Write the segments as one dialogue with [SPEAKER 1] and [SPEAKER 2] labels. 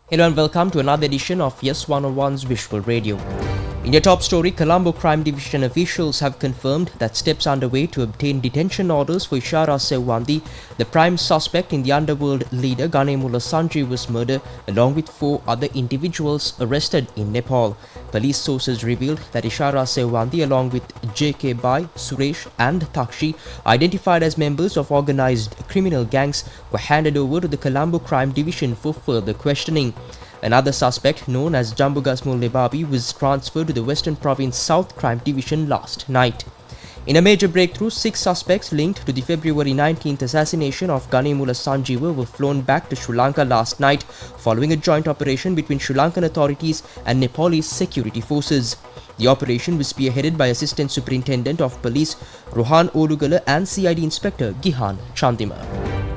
[SPEAKER 1] Hello and welcome to another edition of YES101's Visual Radio. In your top story, Colombo Crime Division officials have confirmed that steps underway to obtain detention orders for Ishara Sewwandi, the prime suspect in the underworld leader Ganemula Sanjeeva's murder, along with 4 other individuals arrested in Nepal. Police sources revealed that Ishara Sewwandi, along with J.K. Bai, Suresh and Takshi, identified as members of organized criminal gangs, were handed over to the Colombo Crime Division for further questioning. Another suspect, known as Jambugasmul Nebabi, was transferred to the Western Province South Crime Division last night. In a major breakthrough, 6 suspects linked to the February 19th assassination of Ganemula Sanjeeva were flown back to Sri Lanka last night following a joint operation between Sri Lankan authorities and Nepalese security forces. The operation was spearheaded by Assistant Superintendent of Police Rohan Olugala and CID Inspector Gihan Chandima.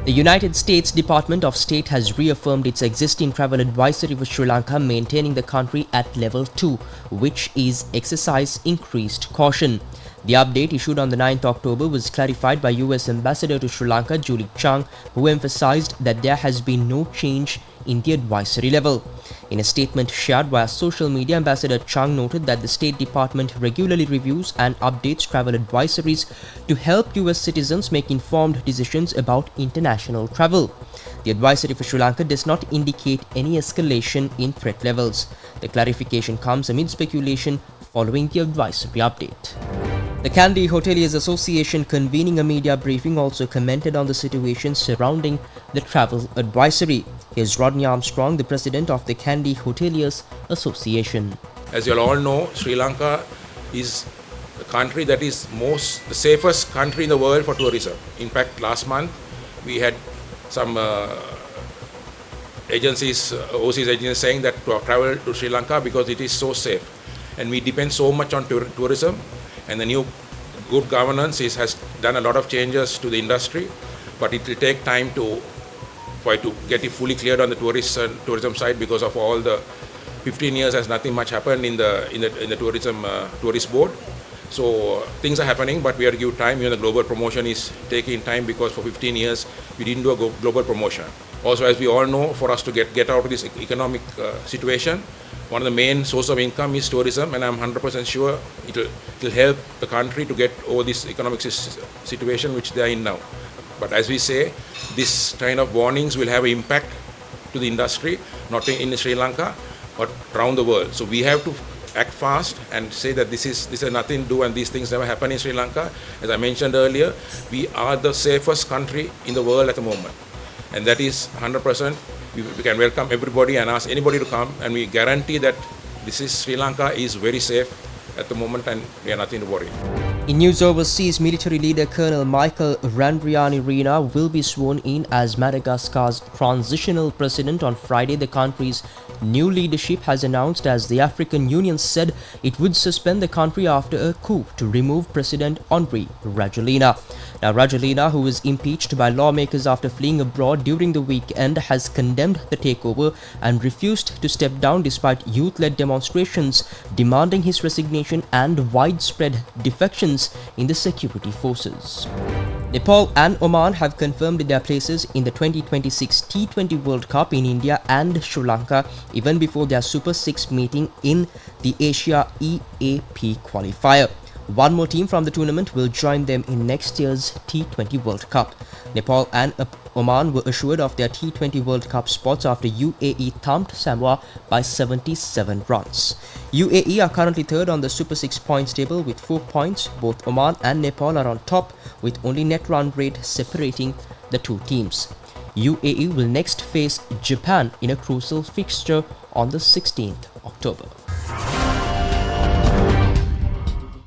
[SPEAKER 1] The United States Department of State has reaffirmed its existing travel advisory for Sri Lanka, maintaining the country at level 2, which is exercise increased caution. The update issued on the 9th October was clarified by US Ambassador to Sri Lanka Julie Chang, who emphasized that there has been no change in the advisory level. In a statement shared via social media, Ambassador Chang noted that the State Department regularly reviews and updates travel advisories to help US citizens make informed decisions about international travel. The advisory for Sri Lanka does not indicate any escalation in threat levels. The clarification comes amid speculation following the advisory update. The Kandy Hoteliers Association, convening a media briefing, also commented on the situation surrounding the travel advisory. Here's Rodney Armstrong, the president of the Kandy Hoteliers Association.
[SPEAKER 2] As you all know, Sri Lanka is the country that is the safest country in the world for tourism. In fact, last month we had some overseas agencies saying that to travel to Sri Lanka because it is so safe. And we depend so much on tourism. And the new good governance has done a lot of changes to the industry, but it will take time to get it fully cleared on the tourism side because of all the 15 years has nothing much happened in the tourist board. So things are happening, but we have to give time. Even the global promotion is taking time because for 15 years we didn't do a global promotion. Also, as we all know, for us to get out of this economic situation, one of the main source of income is tourism, and I'm 100% sure it will help the country to get over this economic situation which they are in now. But as we say, this kind of warnings will have an impact to the industry, not in Sri Lanka, but around the world. So we have to act fast and say that this has nothing to do and these things never happen in Sri Lanka. As I mentioned earlier, we are the safest country in the world at the moment. And that is 100%. We can welcome everybody and ask anybody to come, and we guarantee that Sri Lanka is very safe at the moment and we have nothing to worry.
[SPEAKER 1] In news overseas, military leader Colonel Michael Randrianirina will be sworn in as Madagascar's transitional president on Friday. The country's new leadership has announced, as the African Union said it would suspend the country after a coup to remove President Andry Rajoelina. Now, Rajoelina, who was impeached by lawmakers after fleeing abroad during the weekend, has condemned the takeover and refused to step down despite youth-led demonstrations demanding his resignation and widespread defections in the security forces. Nepal and Oman have confirmed their places in the 2026 T20 World Cup in India and Sri Lanka even before their Super 6 meeting in the Asia EAP qualifier. One more team from the tournament will join them in next year's T20 World Cup. Nepal and Oman were assured of their T20 World Cup spots after UAE thumped Samoa by 77 runs. UAE are currently third on the Super 6 points table with 4 points. Both Oman and Nepal are on top with only net run rate separating the two teams. UAE will next face Japan in a crucial fixture on the 16th October.